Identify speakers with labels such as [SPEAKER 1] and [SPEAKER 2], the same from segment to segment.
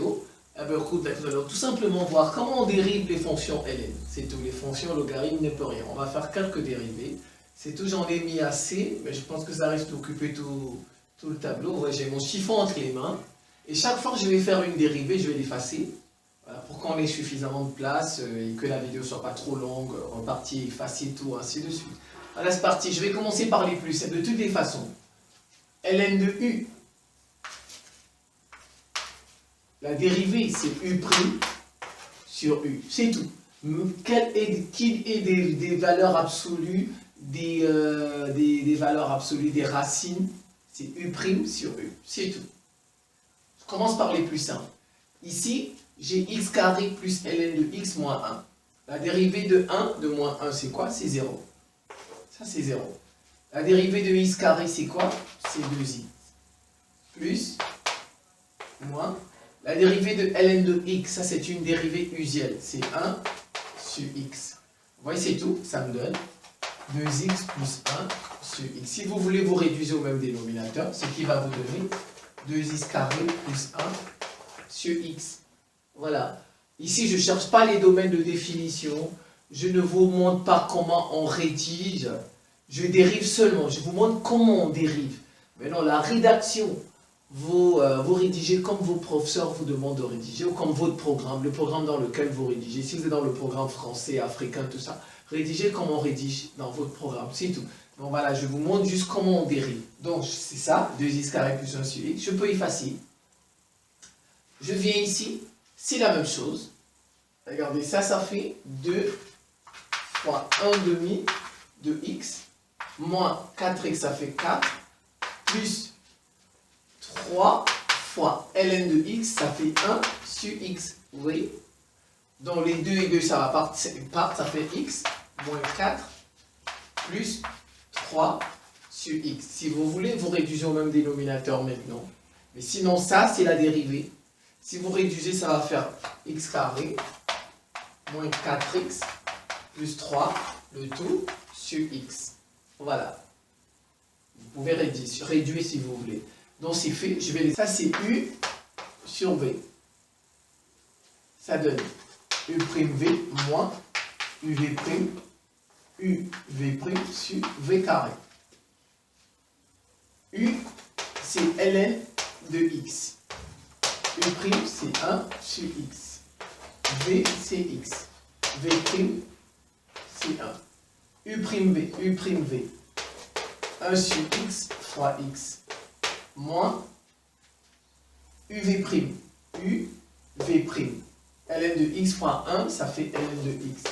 [SPEAKER 1] vidéo, alors, tout simplement voir comment on dérive les fonctions ln. C'est tout, les fonctions logarithme ne peut rien. On va faire quelques dérivés. C'est tout, j'en ai mis assez, mais je pense que ça risque d'occuper tout le tableau. Ouais, j'ai mon chiffon entre les mains. Et chaque fois que je vais faire une dérivée, je vais l'effacer. Voilà, pour qu'on ait suffisamment de place et que la vidéo ne soit pas trop longue, repartie, effacer tout, ainsi de suite. Voilà, c'est parti. Je vais commencer par les plus simples. De toutes les façons, ln de u. La dérivée, c'est u' sur u. C'est tout. Qu'il ait des valeurs absolues, des valeurs absolues, des racines, c'est u' sur u. C'est tout. Je commence par les plus simples. Ici, j'ai x carré plus ln de x moins 1. La dérivée de 1, de moins 1, c'est quoi? C'est 0. Ça, c'est 0. La dérivée de x carré, c'est quoi? C'est 2i. Plus, moins. La dérivée de ln de x, ça c'est une dérivée usuelle. C'est 1 sur x. Vous voyez, c'est tout. Ça me donne 2x plus 1 sur x. Si vous voulez vous réduire au même dénominateur, ce qui va vous donner 2x carré plus 1 sur x. Voilà. Ici, je ne cherche pas les domaines de définition. Je ne vous montre pas comment on rédige. Je dérive seulement. Je vous montre comment on dérive. Maintenant, la rédaction, vous rédigez comme vos professeurs vous demandent de rédiger ou comme votre programme, le programme dans lequel vous rédigez. Si vous êtes dans le programme français, africain, tout ça, rédigez comme on rédige dans votre programme. C'est tout. Donc voilà, je vous montre juste comment on dérive. Donc c'est ça, 2x carré plus 1 sur x. Je peux effacer. Je viens ici. C'est la même chose. Regardez, ça fait 2 fois 1 demi de x, moins 4x, ça fait 4, plus 3 fois ln de x, ça fait 1 sur x. Vous voyez? Donc les 2 et 2, ça va partir, ça fait x, moins 4, plus 3 sur x. Si vous voulez, vous réduisez au même dénominateur maintenant. Mais sinon, ça, c'est la dérivée. Si vous réduisez, ça va faire x carré moins 4x plus 3, le tout sur x. Voilà. Vous pouvez réduire si vous voulez. Donc c'est fait. Ça c'est u sur v. Ça donne u'v moins uv' sur v carré. U, c'est ln de x. U' c'est 1 sur x. V c'est x. V' c'est 1. U'v 1 sur x fois x moins uv'. Ln de x fois 1, ça fait ln de x.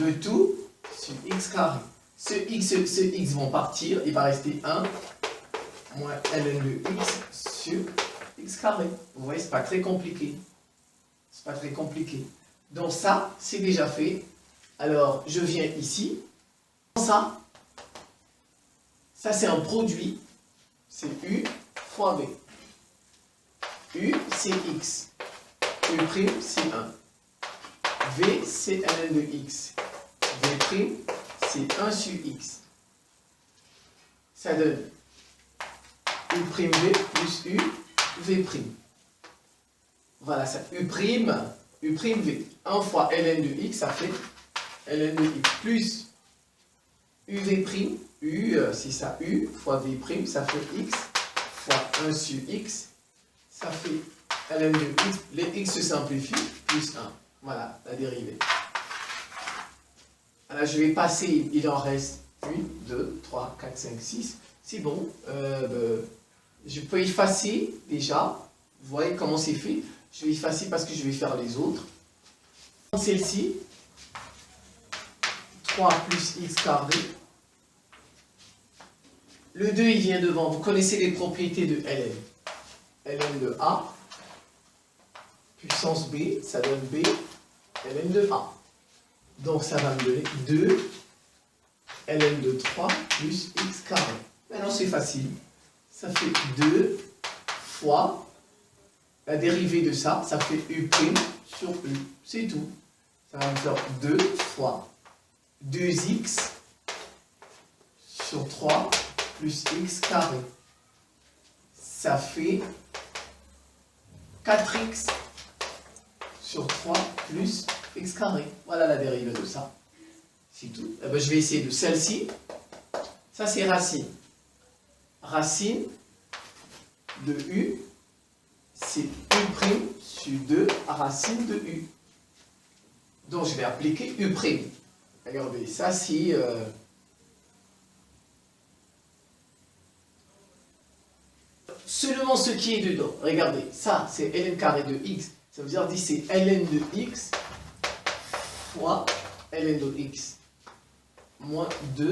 [SPEAKER 1] Le tout sur x carré. Ce x vont partir, il va rester 1 moins ln de x sur x carré. Vous voyez, c'est pas très compliqué. C'est pas très compliqué. Donc ça, c'est déjà fait. Alors, je viens ici. Ça c'est un produit. C'est u fois v. U, c'est x. U', c'est 1. V, c'est ln de x. V', c'est 1 sur x. Ça donne u'v plus u, v'. Voilà, ça u'v. 1 fois ln de x, ça fait ln de x plus uv', c'est ça, u fois v', ça fait x fois 1 sur x, ça fait ln de x, les x se simplifient, plus 1. Voilà, la dérivée. Alors, je vais passer, il en reste 1, 2, 3, 4, 5, 6. C'est bon. Je peux effacer déjà. Vous voyez comment c'est fait. Je vais effacer parce que je vais faire les autres. Celle-ci, 3 plus x carré. Le 2, il vient devant. Vous connaissez les propriétés de ln. ln de a, puissance b, ça donne b, ln de a. Donc ça va me donner 2 ln de 3 plus x carré. Maintenant c'est facile. Ça fait 2 fois la dérivée de ça, ça fait u' sur u. C'est tout. Ça va me faire 2 fois 2x sur 3 plus x carré. Ça fait 4x sur 3 plus x carré. Voilà la dérivée de ça. C'est tout. Eh ben, je vais essayer de celle-ci. Ça, c'est racine. Racine de u, c'est u' sur 2 racine de u. Donc, je vais appliquer u'. Regardez, ça, c'est... seulement ce qui est dedans. Regardez, ça, c'est ln carré de x. Ça veut dire que c'est ln de x fois ln de x moins 2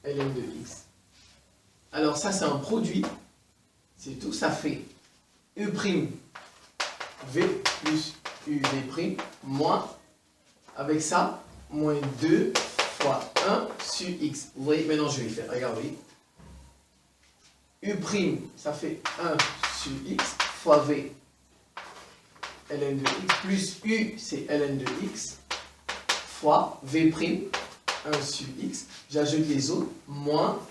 [SPEAKER 1] ln de x. Alors ça, c'est un produit. C'est tout. Ça fait u' v plus uv' moins, avec ça, moins 2 fois 1 sur x. Vous voyez, maintenant je vais faire. Regardez. U', ça fait 1 sur x fois v ln de x plus u, c'est ln de x fois v', 1 sur x. J'ajoute les autres, moins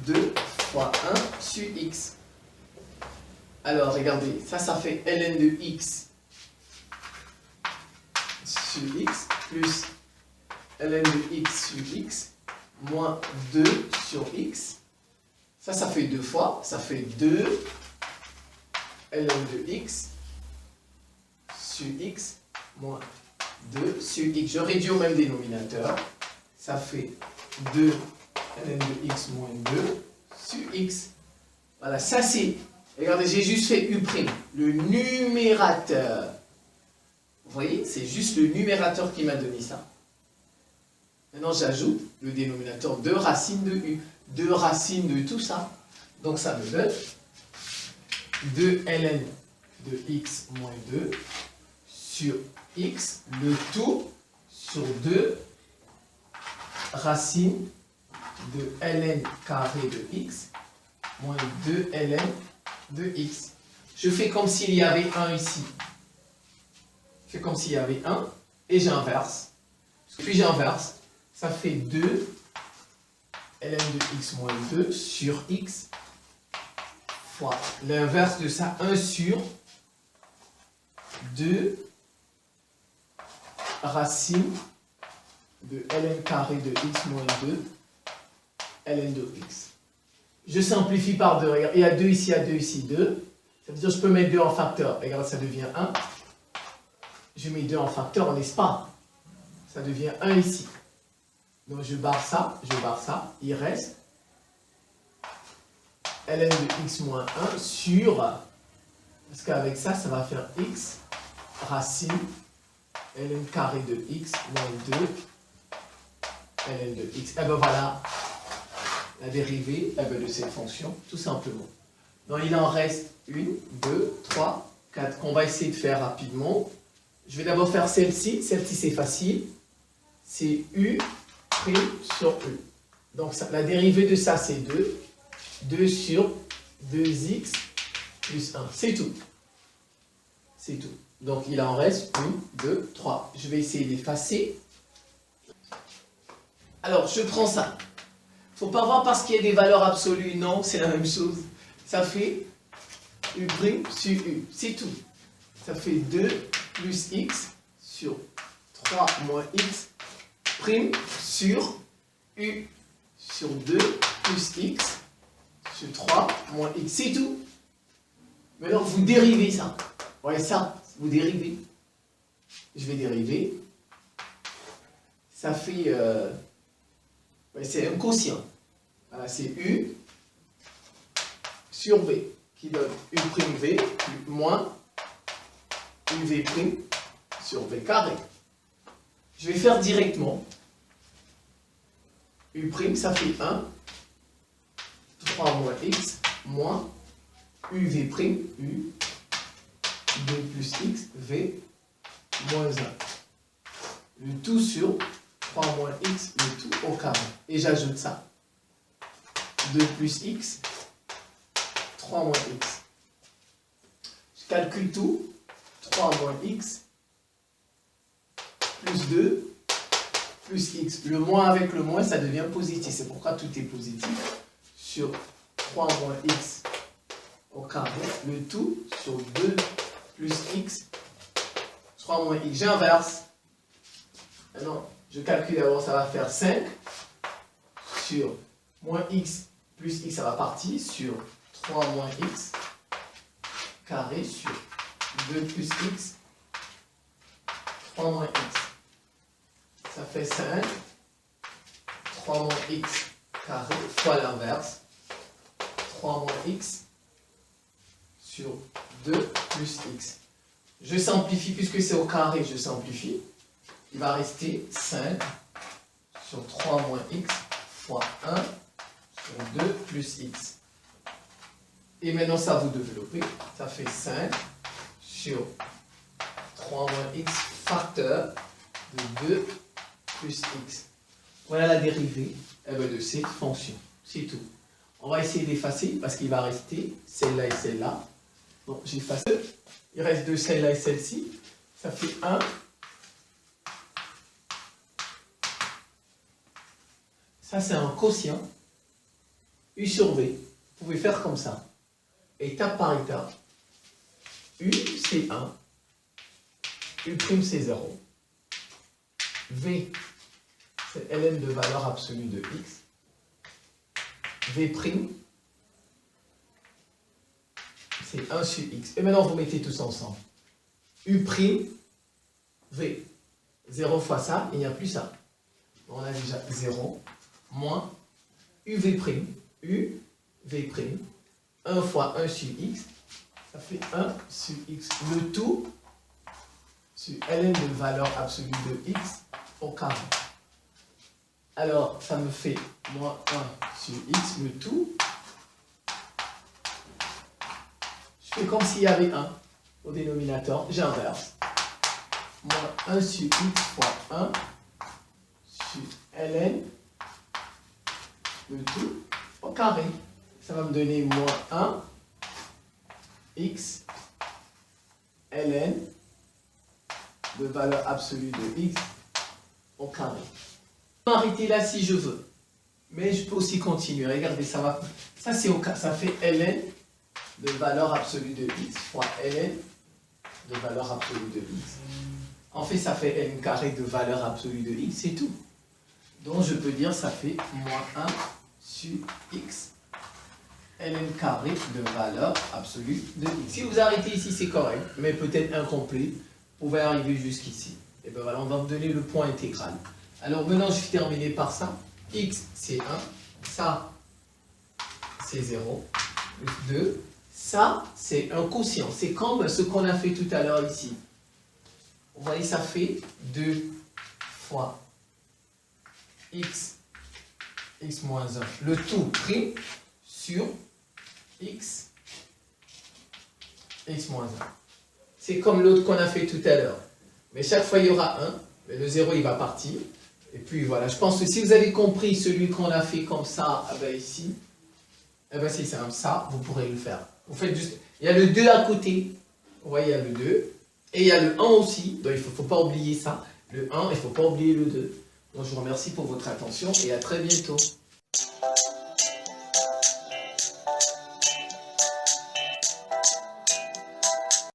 [SPEAKER 1] 2 fois 1 sur x. Alors, regardez, ça fait ln de x sur x plus ln de x sur x moins 2 sur x. Ça fait 2 fois, ça fait 2 ln de x sur x moins 2 sur x. Je réduis au même dénominateur. Ça fait 2 ln de x moins 2 sur x. Voilà, ça c'est... Regardez, j'ai juste fait u', le numérateur. Vous voyez, c'est juste le numérateur qui m'a donné ça. Maintenant, j'ajoute le dénominateur 2 racines de u. 2 racines de tout ça. Donc, ça me donne 2 ln de x moins 2 sur x, le tout sur 2 racines de ln carré de x moins 2 ln de x. Je fais comme s'il y avait 1 ici. Je fais comme s'il y avait 1 et j'inverse. Puis j'inverse. Ça fait 2 ln de x moins 2 sur x fois l'inverse de ça, 1 sur 2 racine de ln carré de x moins 2 ln de x. Je simplifie par 2. Regarde, il y a 2 ici, il y a 2 ici, 2. Ça veut dire que je peux mettre 2 en facteur. Regarde, ça devient 1. Je mets 2 en facteur, n'est-ce pas? Ça devient 1 ici. Donc je barre ça, il reste ln de x moins 1 sur, parce qu'avec ça, ça va faire x racine ln carré de x moins 2 ln de x. Et ben voilà la dérivée de cette fonction, tout simplement. Donc il en reste 1, 2, 3, 4 qu'on va essayer de faire rapidement. Je vais d'abord faire celle-ci c'est facile, c'est u' sur e. Donc ça, la dérivée de ça c'est 2. 2 sur 2x plus 1. C'est tout. C'est tout. Donc il en reste 1, 2, 3. Je vais essayer d'effacer. Alors je prends ça. Faut pas voir parce qu'il y a des valeurs absolues. Non, c'est la même chose. Ça fait u' sur u. C'est tout. Ça fait 2 plus x sur 3 moins x prime sur u sur 2 plus x sur 3 moins x. C'est tout. Maintenant, vous dérivez ça. Ouais, ça, vous dérivez. Je vais dériver. Ça fait... ouais, c'est un quotient. Voilà, c'est u sur v qui donne u'v moins uv' sur v carré. Je vais faire directement. U', ça fait 1. 3 moins x moins uv', u, 2 plus x, v, moins 1. Le tout sur 3 moins x, le tout au carré. Et j'ajoute ça. 2 plus x, 3 moins x. Je calcule tout. 3 moins x, plus 2, plus x. Le moins avec le moins, ça devient positif. C'est pourquoi tout est positif. Sur 3 moins x au carré, le tout sur 2 plus x, 3 moins x. J'inverse. Maintenant, je calcule d'abord, ça va faire 5 sur moins x plus x, ça va partir sur 3 moins x carré sur 2 plus x, 3 moins x. Ça fait 5, 3 moins x carré fois l'inverse, 3 moins x sur 2 plus x. Je simplifie, puisque c'est au carré, je simplifie. Il va rester 5 sur 3 moins x fois 1 sur 2 plus x. Et maintenant, ça vous développez. Ça fait 5 sur 3 moins x facteur de 2 plus x. Voilà la dérivée de cette fonction. C'est tout. On va essayer d'effacer parce qu'il va rester celle-là et celle-là. Donc, j'efface. Il reste de celle-là et celle-ci. Ça fait 1. Ça, c'est un quotient. U sur V. Vous pouvez faire comme ça. Étape par étape. U, c'est 1. U', c'est 0. V, c'est ln de valeur absolue de x. V', c'est 1 sur x. Et maintenant, vous mettez tous ensemble. U', V. 0 fois ça, il n'y a plus ça. On a déjà 0, moins UV', UV', 1 fois 1 sur x, ça fait 1 sur x. Le tout sur ln de valeur absolue de x au carré. Alors, ça me fait moins 1 sur x, le tout. Je fais comme s'il y avait 1 au dénominateur, j'inverse. Moins 1 sur x fois 1 sur ln, le tout au carré. Ça va me donner moins 1 x ln de valeur absolue de x au carré. Je peux m'arrêter là si je veux, mais je peux aussi continuer. Regardez, ça va. Ça c'est au cas, ça fait ln de valeur absolue de x fois ln de valeur absolue de x. En fait, ça fait ln carré de valeur absolue de x, c'est tout. Donc je peux dire ça fait moins 1 sur x ln carré de valeur absolue de x. Si vous arrêtez ici, c'est correct, mais peut-être incomplet. Vous pouvez arriver jusqu'ici. Et bien voilà, on va vous donner le point intégral. Alors maintenant, je vais terminer par ça. X, c'est 1. Ça, c'est 0. Plus 2. Ça, c'est un quotient. C'est comme ce qu'on a fait tout à l'heure ici. Vous voyez, ça fait 2 fois x moins 1. Le tout prime sur x moins 1. C'est comme l'autre qu'on a fait tout à l'heure. Mais chaque fois, il y aura 1. Mais le 0, il va partir. Et puis voilà, je pense que si vous avez compris celui qu'on a fait comme ça, ici, c'est simple. Ça, vous pourrez le faire. Vous faites juste... Il y a le 2 à côté. Vous voyez, il y a le 2. Et il y a le 1 aussi. Donc, il ne faut pas oublier ça. Le 1, il ne faut pas oublier le 2. Donc, je vous remercie pour votre attention et à très bientôt.